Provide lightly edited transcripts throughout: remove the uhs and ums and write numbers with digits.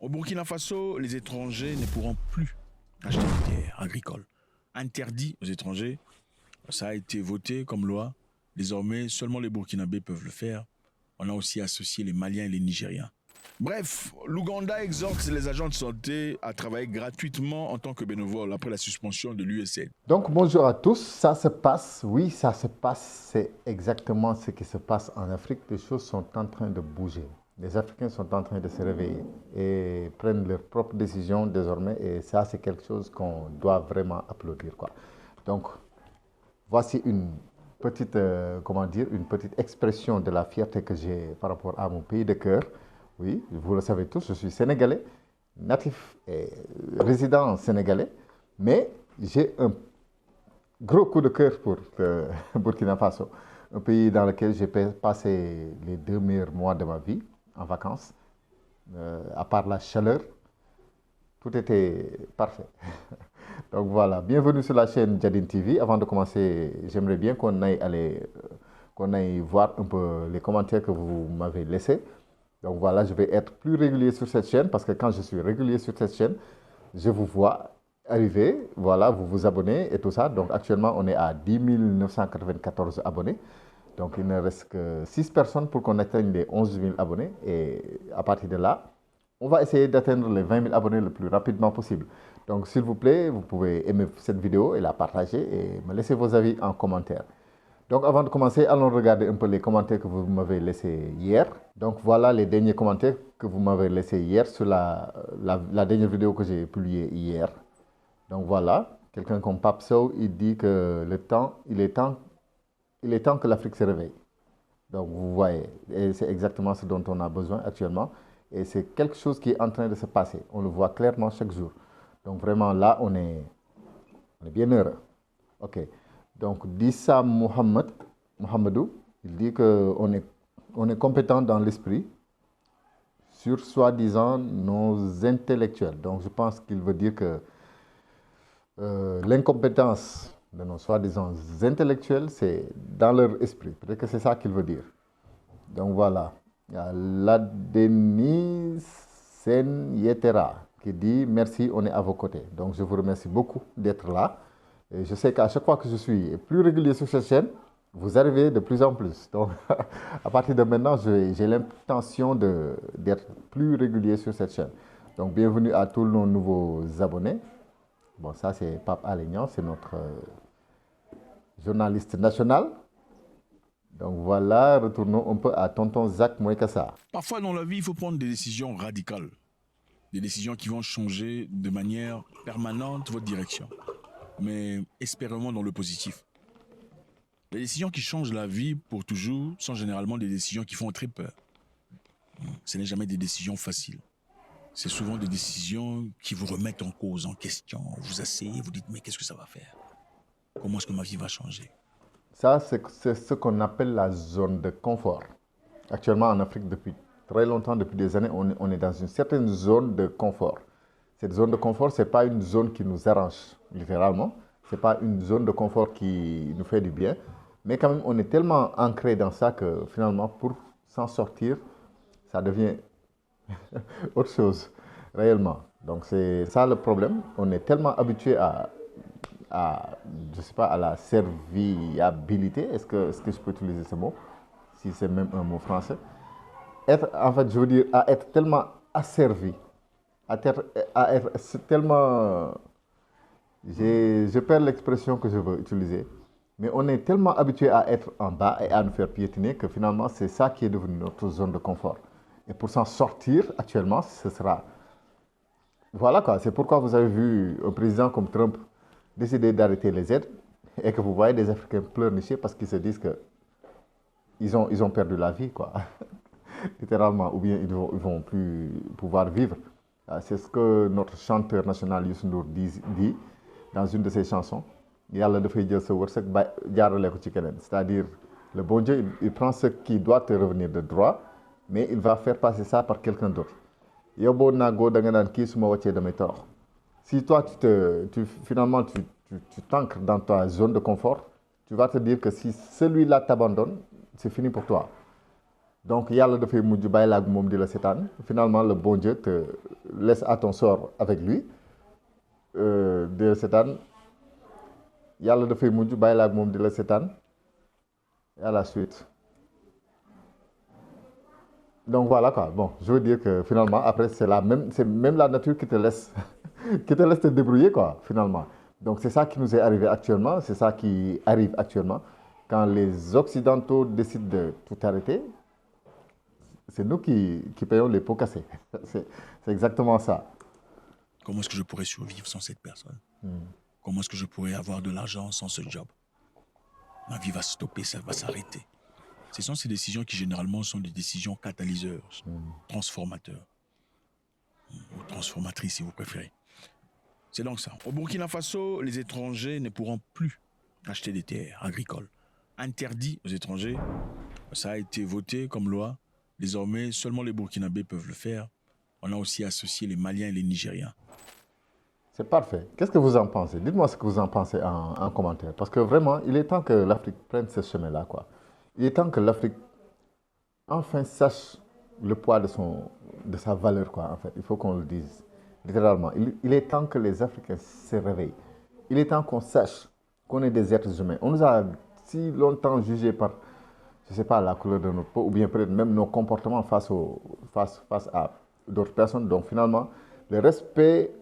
Au Burkina Faso, les étrangers ne pourront plus acheter des terres agricoles. Interdit aux étrangers, ça a été voté comme loi. Désormais, seulement les Burkinabés peuvent le faire. On a aussi associé les Maliens et les Nigériens. Bref, l'Ouganda exhorte les agents de santé à travailler gratuitement en tant que bénévoles après la suspension de l'USAID. Donc bonjour à tous, ça se passe, oui ça se passe, c'est exactement ce qui se passe en Afrique. Les choses sont en train de bouger. Les Africains sont en train de se réveiller et prennent leurs propres décisions désormais et ça c'est quelque chose qu'on doit vraiment applaudir, quoi. Donc voici une petite, une petite expression de la fierté que j'ai par rapport à mon pays de cœur. Oui, vous le savez tous, je suis sénégalais, natif et résident sénégalais, mais j'ai un gros coup de cœur pour Burkina Faso, un pays dans lequel j'ai passé les 2 meilleurs mois de ma vie en vacances. À part la chaleur, tout était parfait. Donc voilà, bienvenue sur la chaîne Jadine TV. Avant de commencer, j'aimerais bien qu'on aille voir un peu les commentaires que vous m'avez laissés. Donc voilà, je vais être plus régulier sur cette chaîne parce que quand je suis régulier sur cette chaîne, je vous vois arriver, voilà, vous vous abonnez et tout ça. Donc actuellement, on est à 10 994 abonnés. Donc il ne reste que 6 personnes pour qu'on atteigne les 11 000 abonnés. Et à partir de là, on va essayer d'atteindre les 20 000 abonnés le plus rapidement possible. Donc s'il vous plaît, vous pouvez aimer cette vidéo et la partager et me laisser vos avis en commentaire. Donc avant de commencer, allons regarder un peu les commentaires que vous m'avez laissés hier. Donc voilà les derniers commentaires que vous m'avez laissés hier sur la dernière vidéo que j'ai publiée hier. Donc voilà, quelqu'un comme Papso, il dit que il est temps que l'Afrique se réveille. Donc vous voyez, et c'est exactement ce dont on a besoin actuellement. Et c'est quelque chose qui est en train de se passer. On le voit clairement chaque jour. Donc vraiment là, on est bien heureux. Ok. Donc Dissa Mohamedou, il dit qu'on est compétent dans l'esprit sur soi-disant nos intellectuels. Donc je pense qu'il veut dire que l'incompétence de nos soi-disant intellectuels, c'est dans leur esprit. Peut-être que c'est ça qu'il veut dire. Donc voilà. Il y a Ladeni Sen Yetera qui dit merci, on est à vos côtés. Donc je vous remercie beaucoup d'être là. Et je sais qu'à chaque fois que je suis plus régulier sur cette chaîne, vous arrivez de plus en plus. Donc à partir de maintenant, j'ai l'intention d'être plus régulier sur cette chaîne. Donc bienvenue à tous nos nouveaux abonnés. Bon, ça c'est Pape Alignan, c'est notre journaliste national. Donc voilà, retournons un peu à tonton Zach Moekassa. Parfois dans la vie, il faut prendre des décisions radicales. Des décisions qui vont changer de manière permanente votre direction. Mais espérons dans le positif. Les décisions qui changent la vie pour toujours sont généralement des décisions qui font très peur. Ce n'est jamais des décisions faciles. C'est souvent des décisions qui vous remettent en cause, en question. Vous asseyez, vous dites, mais qu'est-ce que ça va faire? Comment est-ce que ma vie va changer? Ça, c'est ce qu'on appelle la zone de confort. Actuellement, en Afrique, depuis très longtemps, depuis des années, on est dans une certaine zone de confort. Cette zone de confort, ce n'est pas une zone qui nous arrange, littéralement. Ce n'est pas une zone de confort qui nous fait du bien. Mais quand même, on est tellement ancré dans ça que finalement, pour s'en sortir, ça devient autre chose, réellement. Donc c'est ça le problème. On est tellement habitué je sais pas, à la serviabilité. Est-ce que je peux utiliser ce mot? Si c'est même un mot français. En fait, je veux dire, à être tellement asservi, à être tellement... Je perds l'expression que je veux utiliser. Mais on est tellement habitué à être en bas et à nous faire piétiner que finalement, c'est ça qui est devenu notre zone de confort. Et pour s'en sortir, actuellement, ce sera... Voilà quoi, c'est pourquoi vous avez vu un président comme Trump décider d'arrêter les aides et que vous voyez des Africains pleurnicher parce qu'ils se disent qu'ils ont perdu la vie, quoi. Littéralement, ou bien ils vont plus pouvoir vivre. C'est ce que notre chanteur national Youssou Ndour dit dans une de ses chansons. C'est-à-dire, le bon Dieu, il prend ce qui doit te revenir de droit, mais il va faire passer ça par quelqu'un d'autre. Si toi, finalement, tu t'ancres dans ta zone de confort, tu vas te dire que si celui-là t'abandonne, c'est fini pour toi. Donc, yàlla dafay mujj bàyyi la ak moom di la seetaan. Finalement, le bon Dieu te laisse à ton sort avec lui. Di la seetaan yàlla dafay mujj bàyyi la ak moom di la seetaan et à la suite. Donc voilà quoi. Bon, je veux dire que finalement, après, c'est même la nature qui te laisse, qui te laisse te débrouiller quoi, finalement. Donc c'est ça qui nous est arrivé actuellement, c'est ça qui arrive actuellement. Quand les Occidentaux décident de tout arrêter, c'est nous qui payons les pots cassés. C'est exactement ça. Comment est-ce que je pourrais survivre sans cette personne? Comment est-ce que je pourrais avoir de l'argent sans ce job? Ma vie va stopper, ça va s'arrêter. Ce sont ces décisions qui généralement sont des décisions catalyseurs, transformateurs, ou transformatrices si vous préférez. C'est donc ça. Au Burkina Faso, les étrangers ne pourront plus acheter des terres agricoles. Interdit aux étrangers, ça a été voté comme loi. Désormais, seulement les Burkinabés peuvent le faire. On a aussi associé les Maliens et les Nigériens. C'est parfait. Qu'est-ce que vous en pensez? Dites-moi ce que vous en pensez en commentaire. Parce que vraiment, il est temps que l'Afrique prenne ce chemin-là, quoi. Il est temps que l'Afrique enfin sache le poids de sa valeur, quoi, en fait. Il faut qu'on le dise, littéralement. Il est temps que les Africains se réveillent. Il est temps qu'on sache qu'on est des êtres humains. On nous a si longtemps jugés par, je ne sais pas, la couleur de notre peau, ou bien peut-être même nos comportements face à d'autres personnes. Donc finalement, le respect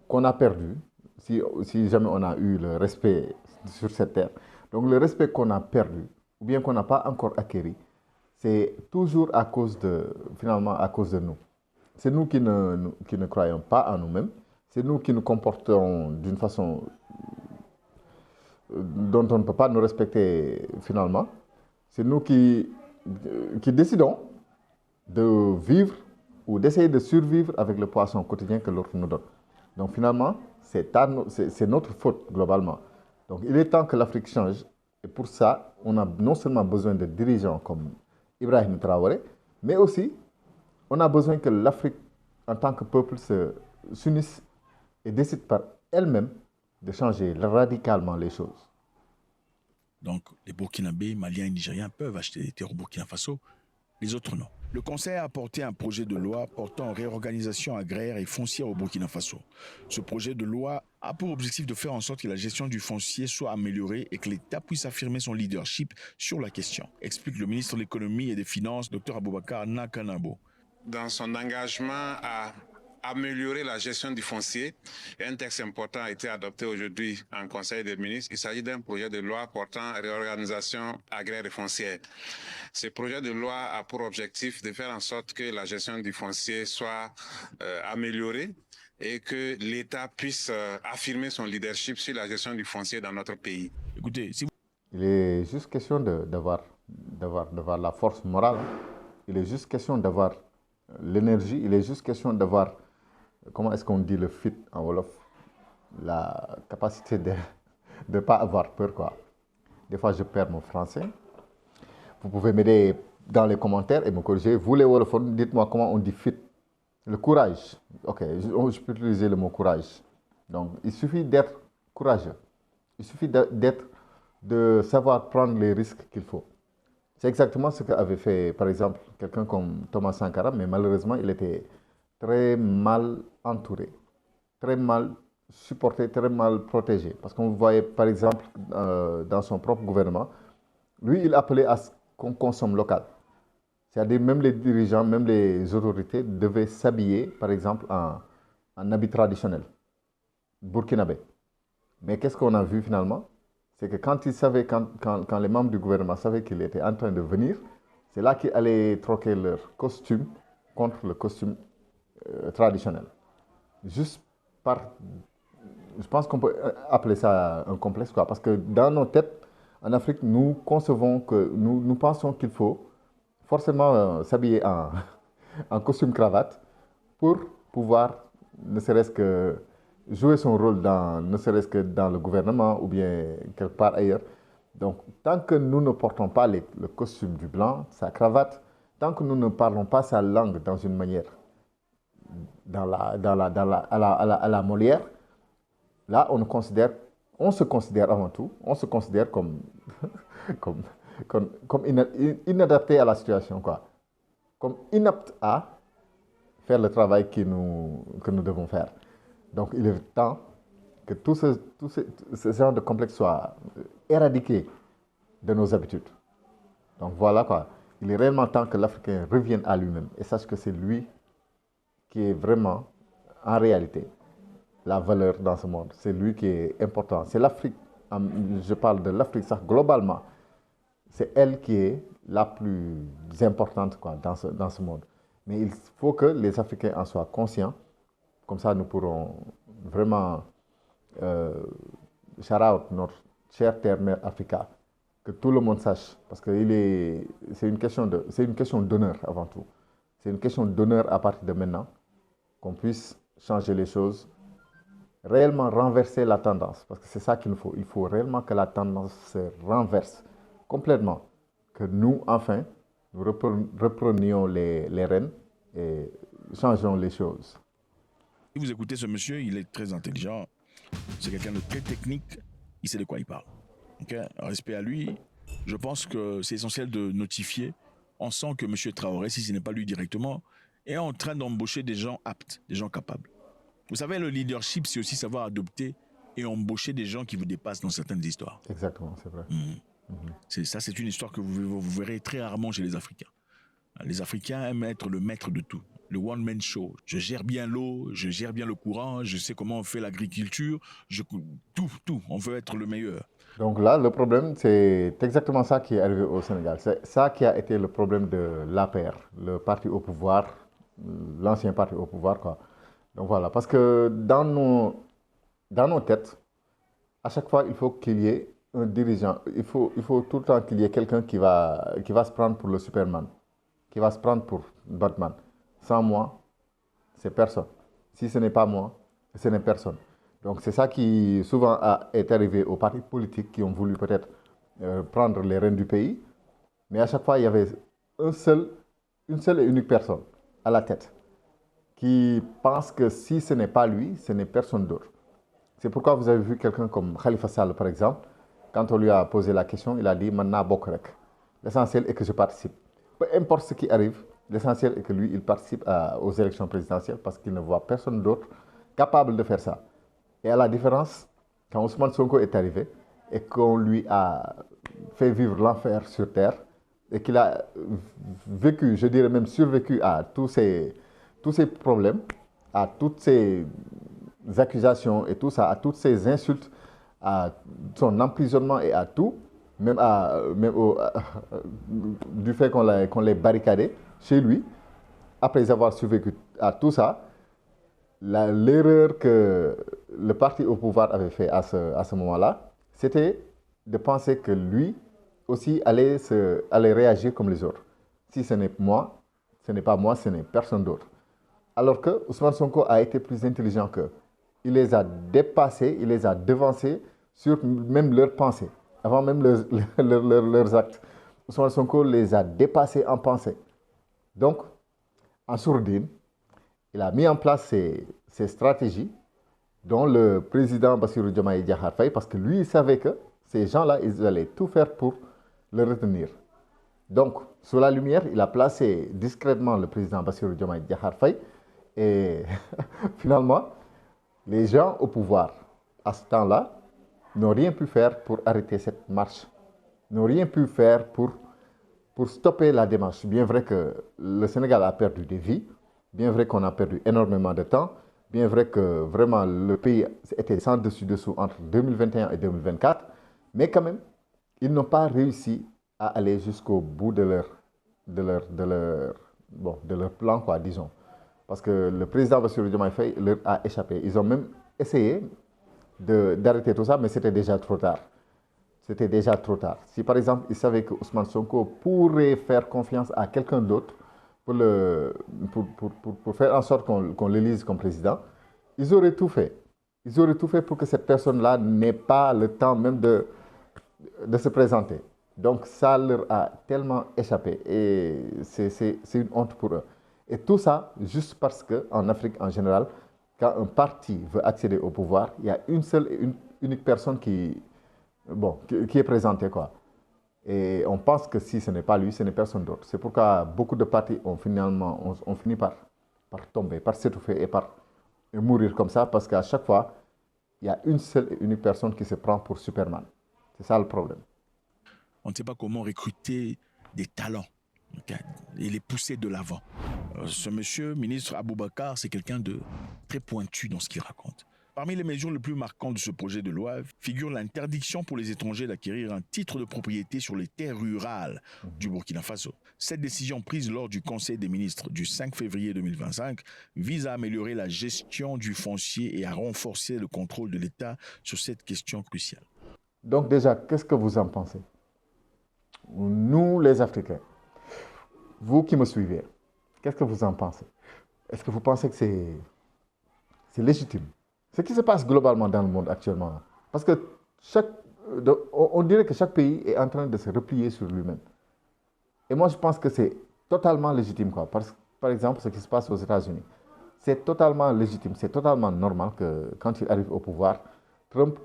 qu'on a perdu, si jamais on a eu le respect sur cette terre, donc le respect qu'on a perdu, ou bien qu'on n'a pas encore acquis, c'est toujours finalement à cause de nous. C'est nous qui ne croyons pas en nous-mêmes, c'est nous qui nous comportons d'une façon dont on ne peut pas nous respecter finalement. C'est nous qui décidons de vivre ou d'essayer de survivre avec le poisson quotidien que l'autre nous donne. Donc finalement, c'est notre faute globalement. Donc il est temps que l'Afrique change. Et pour ça, on a non seulement besoin de dirigeants comme Ibrahim Traoré, mais aussi on a besoin que l'Afrique, en tant que peuple, s'unisse et décide par elle-même de changer radicalement les choses. Donc les Burkinabés, Maliens et Nigériens peuvent acheter des terres au Burkina Faso, les autres non. Le Conseil a apporté un projet de loi portant réorganisation agraire et foncière au Burkina Faso. Ce projet de loi a pour objectif de faire en sorte que la gestion du foncier soit améliorée et que l'État puisse affirmer son leadership sur la question, explique le ministre de l'Économie et des Finances, Dr Aboubakar Nakanabo. Dans son engagement à améliorer la gestion du foncier, un texte important a été adopté aujourd'hui en Conseil des ministres. Il s'agit d'un projet de loi portant réorganisation agraire et foncière. Ce projet de loi a pour objectif de faire en sorte que la gestion du foncier soit améliorée et que l'État puisse affirmer son leadership sur la gestion du foncier dans notre pays. Écoutez, si il est juste question d'avoir la force morale. Il est juste question d'avoir l'énergie. Il est juste question d'avoir, comment est-ce qu'on dit le fit en Wolof, la capacité de ne pas avoir peur, quoi. Des fois, je perds mon français. Vous pouvez m'aider dans les commentaires et me corriger. Vous, les Wolofons, dites-moi comment on dit fit. Le courage. Ok, je peux utiliser le mot courage. Donc, il suffit d'être courageux. Il suffit de savoir prendre les risques qu'il faut. C'est exactement ce qu'avait fait, par exemple, quelqu'un comme Thomas Sankara, mais malheureusement, il était très mal entouré, très mal supporté, très mal protégé. Parce qu'on voyait, par exemple, dans son propre gouvernement, lui, il appelait à ce qu'on consomme local. C'est-à-dire même les dirigeants, même les autorités devaient s'habiller, par exemple, en habit traditionnel, burkinabé. Mais qu'est-ce qu'on a vu finalement? C'est que quand les membres du gouvernement savaient qu'il était en train de venir, c'est là qu'ils allaient troquer leur costume contre le costume traditionnel. Juste je pense qu'on peut appeler ça un complexe, quoi, parce que dans nos têtes, en Afrique, nous concevons que nous pensons qu'il faut forcément s'habiller en costume cravate pour pouvoir, ne serait-ce que jouer son rôle ne serait-ce que dans le gouvernement ou bien quelque part ailleurs. Donc, tant que nous ne portons pas le costume du blanc, sa cravate, tant que nous ne parlons pas sa langue dans une manière, à la Molière, là, on se considère avant tout, on se considère comme inadapté à la situation, quoi. comme inaptes à faire le travail que nous devons faire. Donc il est temps que tout ce genre de complexe soit éradiqué de nos habitudes. Donc voilà quoi. Il est réellement temps que l'Africain revienne à lui-même et sache que c'est lui qui est vraiment, en réalité, la valeur dans ce monde. C'est lui qui est important. C'est l'Afrique, je parle de l'Afrique ça, globalement. C'est elle qui est la plus importante quoi, dans ce monde. Mais il faut que les Africains en soient conscients. Comme ça, nous pourrons vraiment shout out notre chère terre-mère Africa. Que tout le monde sache. Parce que c'est une question d'honneur avant tout. C'est une question d'honneur à partir de maintenant. Qu'on puisse changer les choses. Réellement renverser la tendance. Parce que c'est ça qu'il nous faut. Il faut réellement que la tendance se renverse complètement. Que nous, enfin, nous reprenions les rênes et changeons les choses. Si vous écoutez ce monsieur, il est très intelligent. C'est quelqu'un de très technique. Il sait de quoi il parle. Okay? Respect à lui. Je pense que c'est essentiel de notifier. On sent que M. Traoré, si ce n'est pas lui directement, est en train d'embaucher des gens aptes, des gens capables. Vous savez, le leadership, c'est aussi savoir adopter et embaucher des gens qui vous dépassent dans certaines histoires. Exactement, c'est vrai. C'est une histoire que vous verrez très rarement chez les Africains. Les Africains aiment être le maître de tout. Le one-man show. Je gère bien l'eau, je gère bien le courant, je sais comment on fait l'agriculture, tout. On veut être le meilleur. Donc là, le problème, c'est exactement ça qui est arrivé au Sénégal. C'est ça qui a été le problème de l'APR, le parti au pouvoir, l'ancien parti au pouvoir, quoi. Donc voilà, parce que dans nos têtes, à chaque fois, il faut qu'il y ait un dirigeant. Il faut tout le temps qu'il y ait quelqu'un qui va se prendre pour le Superman, qui va se prendre pour Batman. Sans moi, c'est personne. Si ce n'est pas moi, ce n'est personne. Donc c'est ça qui souvent est arrivé aux partis politiques qui ont voulu peut-être prendre les rênes du pays. Mais à chaque fois, il y avait une seule et unique personne à la tête qui pense que si ce n'est pas lui, ce n'est personne d'autre. C'est pourquoi vous avez vu quelqu'un comme Khalifa Sall, par exemple, quand on lui a posé la question, il a dit « Manna Bokrek ». L'essentiel est que je participe. Peu importe ce qui arrive, l'essentiel est que lui, il participe aux élections présidentielles parce qu'il ne voit personne d'autre capable de faire ça. Et à la différence, quand Ousmane Sonko est arrivé et qu'on lui a fait vivre l'enfer sur terre et qu'il a vécu, je dirais même survécu à tous ces problèmes, à toutes ces accusations et tout ça, à toutes ces insultes, à son emprisonnement et à tout, même du fait qu'on l'ait barricadé chez lui, après avoir survécu à tout ça, l'erreur que le parti au pouvoir avait fait à ce moment-là, c'était de penser que lui aussi allait réagir comme les autres. Si ce n'est moi, ce n'est pas moi, ce n'est personne d'autre. Alors que Ousmane Sonko a été plus intelligent qu'eux. Il les a dépassés, il les a devancés sur même leurs pensées, avant même leurs actes. Ousmane Sonko les a dépassés en pensée. Donc, en sourdine, il a mis en place ces stratégies dont le président Bassirou Diomaye Diakhar Faye, parce que lui, il savait que ces gens-là, ils allaient tout faire pour le retenir. Donc, sous la lumière, il a placé discrètement le président Bassirou Diomaye Diakhar Faye et finalement, les gens au pouvoir, à ce temps-là, n'ont rien pu faire pour arrêter cette marche, n'ont rien pu faire pour stopper la démarche. Bien vrai que le Sénégal a perdu des vies, bien vrai qu'on a perdu énormément de temps, bien vrai que vraiment le pays était sans dessus-dessous entre 2021 et 2024, mais quand même, ils n'ont pas réussi à aller jusqu'au bout de leur plan, quoi, disons. Parce que le président Bassirou Diomaye Faye leur a échappé. Ils ont même essayé d'arrêter tout ça, mais c'était déjà trop tard. C'était déjà trop tard. Si par exemple, ils savaient que Ousmane Sonko pourrait faire confiance à quelqu'un d'autre pour faire en sorte qu'on l'élise comme président, ils auraient tout fait. Ils auraient tout fait pour que cette personne-là n'ait pas le temps même de se présenter. Donc ça leur a tellement échappé et c'est une honte pour eux. Et tout ça, juste parce qu'en Afrique en général, quand un parti veut accéder au pouvoir, il y a une seule et une unique personne qui est présentée, quoi. Et on pense que si ce n'est pas lui, ce n'est personne d'autre. C'est pourquoi beaucoup de partis ont fini par tomber, par s'étouffer et mourir comme ça, parce qu'à chaque fois, il y a une seule et unique personne qui se prend pour Superman. C'est ça le problème. On ne sait pas comment recruter des talents, okay, et les pousser de l'avant. Ce monsieur, ministre Aboubakar, c'est quelqu'un de très pointu dans ce qu'il raconte. Parmi les mesures les plus marquantes de ce projet de loi figure l'interdiction pour les étrangers d'acquérir un titre de propriété sur les terres rurales du Burkina Faso. Cette décision prise lors du Conseil des ministres du 5 février 2025 vise à améliorer la gestion du foncier et à renforcer le contrôle de l'État sur cette question cruciale. Donc déjà, qu'est-ce que vous en pensez? Nous, les Africains, vous qui me suivez, qu'est-ce que vous en pensez? Est-ce que vous pensez que c'est légitime? Ce qui se passe globalement dans le monde actuellement, parce que on dirait que chaque pays est en train de se replier sur lui-même. Et moi, je pense que c'est totalement légitime, quoi. Par exemple, ce qui se passe aux États-Unis, c'est totalement légitime, c'est totalement normal que quand il arrive au pouvoir, Trump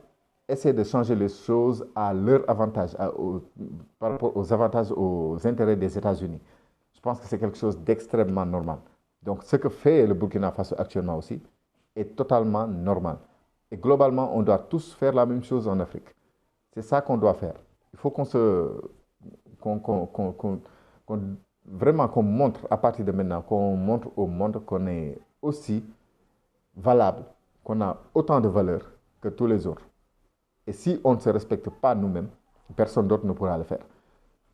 essaie de changer les choses à leur avantage, par rapport aux avantages, aux intérêts des États-Unis. Je pense que c'est quelque chose d'extrêmement normal. Donc, ce que fait le Burkina Faso actuellement aussi, est totalement normal. Et globalement, on doit tous faire la même chose en Afrique. C'est ça qu'on doit faire. Il faut vraiment qu'on montre à partir de maintenant, qu'on montre au monde qu'on est aussi valable, qu'on a autant de valeur que tous les autres. Et si on ne se respecte pas nous-mêmes, personne d'autre ne pourra le faire.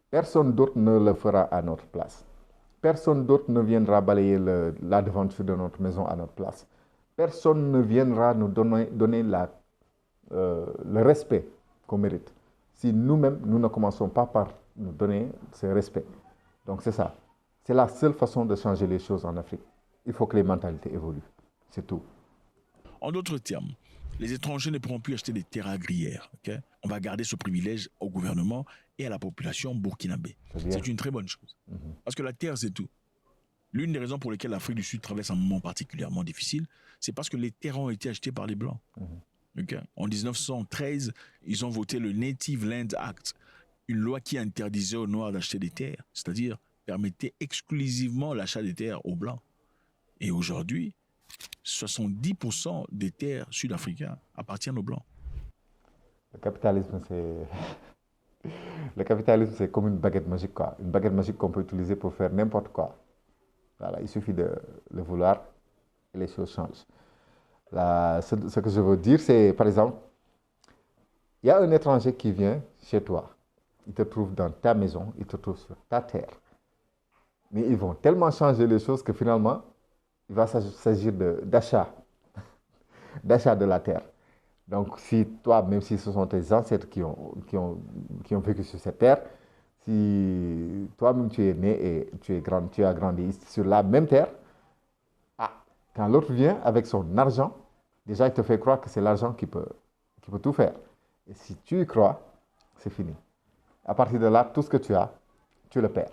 Personne d'autre ne le fera à notre place. Personne d'autre ne viendra balayer la devanture de notre maison à notre place. Personne ne viendra nous donner le respect qu'on mérite si nous-mêmes, nous ne commençons pas par nous donner ce respect. Donc c'est ça. C'est la seule façon de changer les choses en Afrique. Il faut que les mentalités évoluent. C'est tout. En d'autres termes, les étrangers ne pourront plus acheter des terres agrières. Okay? On va garder ce privilège au gouvernement et à la population burkinabé. C'est une très bonne chose. Parce que la terre, c'est tout. L'une des raisons pour lesquelles l'Afrique du Sud traverse un moment particulièrement difficile, c'est parce que les terres ont été achetées par les Blancs. Okay. En 1913, ils ont voté le Native Land Act, une loi qui interdisait aux Noirs d'acheter des terres, c'est-à-dire permettait exclusivement l'achat des terres aux Blancs. Et aujourd'hui, 70% des terres sud-africaines appartiennent aux Blancs. Le capitalisme, c'est comme une baguette magique, quoi. Une baguette magique qu'on peut utiliser pour faire n'importe quoi. Voilà, il suffit de le vouloir et les choses changent. Ce que je veux dire, c'est, par exemple, il y a un étranger qui vient chez toi. Il te trouve dans ta maison, il te trouve sur ta terre. Mais ils vont tellement changer les choses que finalement, il va s'agir d'achat de la terre. Donc, si toi, même si ce sont tes ancêtres qui ont vécu sur cette terre, si toi-même tu es né et tu as grandi sur la même terre, quand l'autre vient avec son argent, déjà il te fait croire que c'est l'argent qui peut tout faire. Et si tu y crois, c'est fini. À partir de là, tout ce que tu as, tu le perds.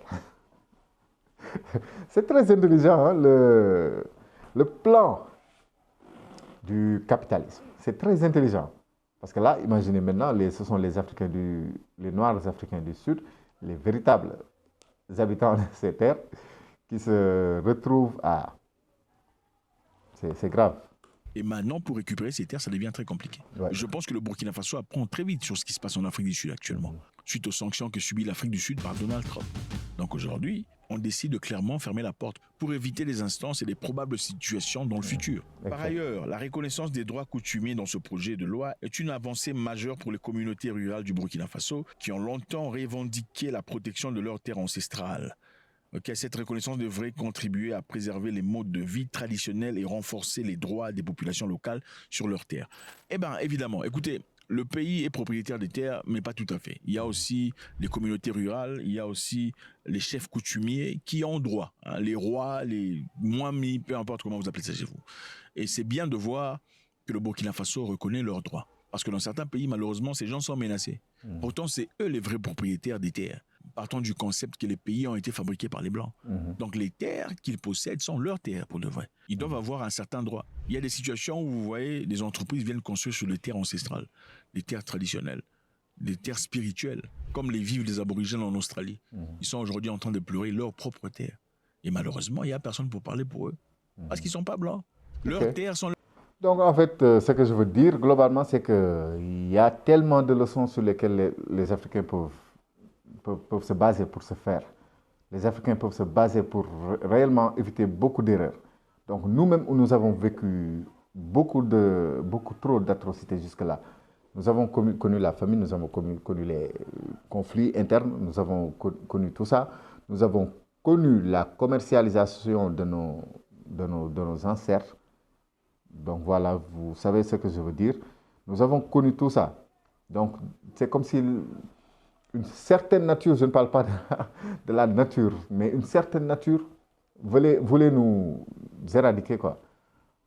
C'est très intelligent, hein, le plan du capitalisme. C'est très intelligent. Parce que là, imaginez maintenant, ce sont les Noirs africains du Sud, les véritables habitants de ces terres, qui se retrouvent à... C'est grave. Et maintenant, pour récupérer ces terres, ça devient très compliqué. Ouais. Je pense que le Burkina Faso apprend très vite sur ce qui se passe en Afrique du Sud actuellement, suite aux sanctions que subit l'Afrique du Sud par Donald Trump. Donc aujourd'hui, on décide de clairement fermer la porte pour éviter les instances et les probables situations dans le futur. Par ailleurs, la reconnaissance des droits coutumiers dans ce projet de loi est une avancée majeure pour les communautés rurales du Burkina Faso qui ont longtemps revendiqué la protection de leurs terres ancestrales. Okay, cette reconnaissance devrait contribuer à préserver les modes de vie traditionnels et renforcer les droits des populations locales sur leurs terres. Eh bien, évidemment, écoutez, le pays est propriétaire des terres, mais pas tout à fait. Il y a aussi les communautés rurales, il y a aussi les chefs coutumiers qui ont droit. Hein, les rois, les moimis, peu importe comment vous appelez ça chez vous. Et c'est bien de voir que le Burkina Faso reconnaît leurs droits. Parce que dans certains pays, malheureusement, ces gens sont menacés. Pourtant, c'est eux les vrais propriétaires des terres. Partons du concept que les pays ont été fabriqués par les Blancs. Donc les terres qu'ils possèdent sont leurs terres pour de vrai. Ils doivent avoir un certain droit. Il y a des situations où vous voyez des entreprises viennent construire sur des terres ancestrales, des terres traditionnelles, des terres spirituelles, comme les vivent les aborigènes en Australie. Ils sont aujourd'hui en train de pleurer leur propre terre. Et malheureusement, il n'y a personne pour parler pour eux. Parce qu'ils ne sont pas blancs. Leurs terres sont... Donc, en fait, ce que je veux dire globalement, c'est qu'il y a tellement de leçons sur lesquelles les Africains peuvent se baser pour se faire. Les Africains peuvent se baser pour réellement éviter beaucoup d'erreurs. Donc, nous-mêmes, nous avons vécu beaucoup trop d'atrocités jusque-là. Nous avons connu la famine, nous avons connu les conflits internes, nous avons connu tout ça. Nous avons connu la commercialisation de nos ancêtres. Donc voilà, vous savez ce que je veux dire. Nous avons connu tout ça. Donc c'est comme si une certaine nature, je ne parle pas de la nature, mais une certaine nature voulait nous éradiquer, quoi.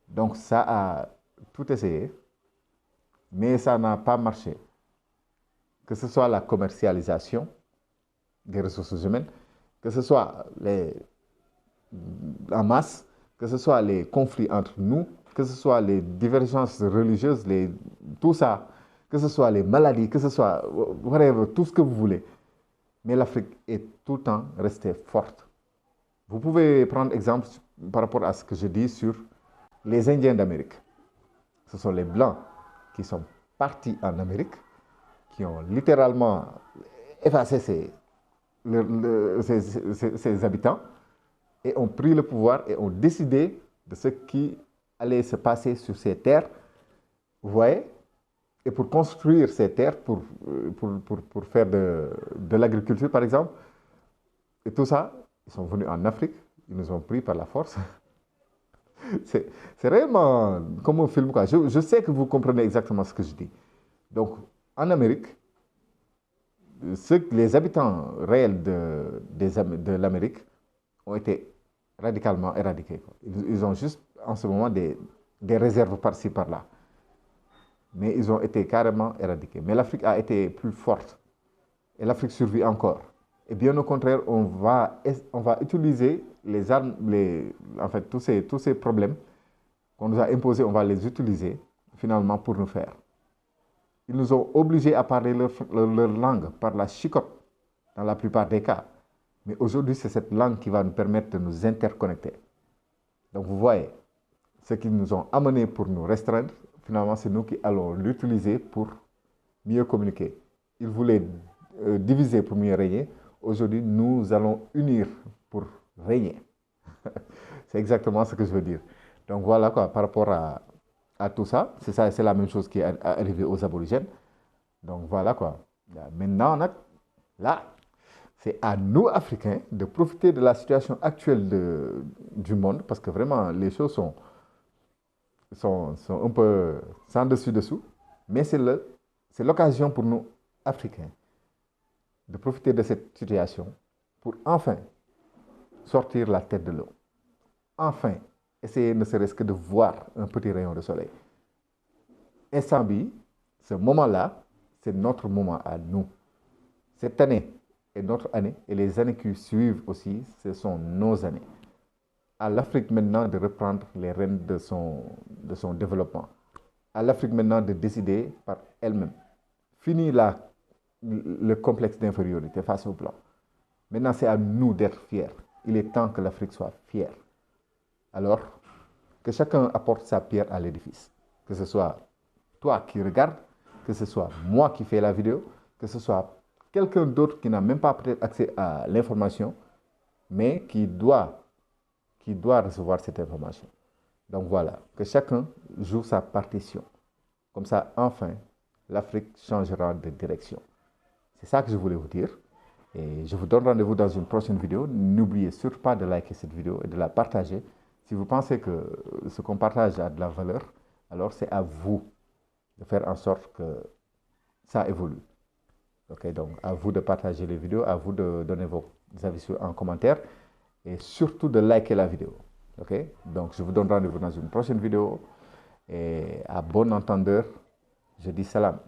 Donc ça a tout essayé, mais ça n'a pas marché. Que ce soit la commercialisation des ressources humaines, que ce soit en masse, que ce soit les conflits entre nous, que ce soit les divergences religieuses, tout ça, que ce soit les maladies, que ce soit whatever, tout ce que vous voulez. Mais l'Afrique est tout le temps restée forte. Vous pouvez prendre exemple par rapport à ce que je dis sur les Indiens d'Amérique. Ce sont les Blancs qui sont partis en Amérique, qui ont littéralement effacé ses habitants et ont pris le pouvoir et ont décidé de ce qui allait se passer sur ces terres, vous voyez, et pour construire ces terres, pour faire de l'agriculture, par exemple, et tout ça, ils sont venus en Afrique, ils nous ont pris par la force. C'est réellement comme un film, quoi. Je sais que vous comprenez exactement ce que je dis. Donc, en Amérique, les habitants réels de l'Amérique ont été radicalement éradiqués, quoi. Ils ont juste en ce moment des réserves par-ci, par-là. Mais ils ont été carrément éradiqués. Mais l'Afrique a été plus forte. Et l'Afrique survit encore. Et bien au contraire, on va utiliser les armes, en fait, tous ces problèmes qu'on nous a imposés, on va les utiliser finalement pour nous faire. Ils nous ont obligés à parler leur langue par la chicotte, dans la plupart des cas. Mais aujourd'hui, c'est cette langue qui va nous permettre de nous interconnecter. Donc vous voyez, ce qu'ils nous ont amené pour nous restreindre, finalement, c'est nous qui allons l'utiliser pour mieux communiquer. Ils voulaient diviser pour mieux régner. Aujourd'hui, nous allons unir pour régner. C'est exactement ce que je veux dire. Donc voilà, quoi, par rapport à tout ça, c'est la même chose qui est arrivée aux aborigènes. Donc voilà, quoi. Maintenant, là, c'est à nous, Africains, de profiter de la situation actuelle du monde, parce que vraiment, les choses sont un peu sans dessus-dessous, mais c'est l'occasion pour nous, Africains, de profiter de cette situation pour enfin sortir la tête de l'eau. Enfin, essayer ne serait-ce que de voir un petit rayon de soleil. Instant bi, ce moment-là, c'est notre moment à nous. Cette année est notre année et les années qui suivent aussi, ce sont nos années. À l'Afrique maintenant de reprendre les rênes de son développement. À l'Afrique maintenant de décider par elle-même. Fini le complexe d'infériorité face au blanc. Maintenant, c'est à nous d'être fiers. Il est temps que l'Afrique soit fière. Alors, que chacun apporte sa pierre à l'édifice. Que ce soit toi qui regardes, que ce soit moi qui fais la vidéo, que ce soit quelqu'un d'autre qui n'a même pas peut-être accès à l'information, mais qui doit recevoir cette information. Donc voilà, que chacun joue sa partition. Comme ça, enfin, l'Afrique changera de direction. C'est ça que je voulais vous dire. Et je vous donne rendez-vous dans une prochaine vidéo. N'oubliez surtout pas de liker cette vidéo et de la partager. Si vous pensez que ce qu'on partage a de la valeur, alors c'est à vous de faire en sorte que ça évolue. Ok, donc à vous de partager les vidéos, à vous de donner vos avis en commentaire et surtout de liker la vidéo. Ok, donc je vous donne rendez-vous dans une prochaine vidéo et à bon entendeur, je dis salam.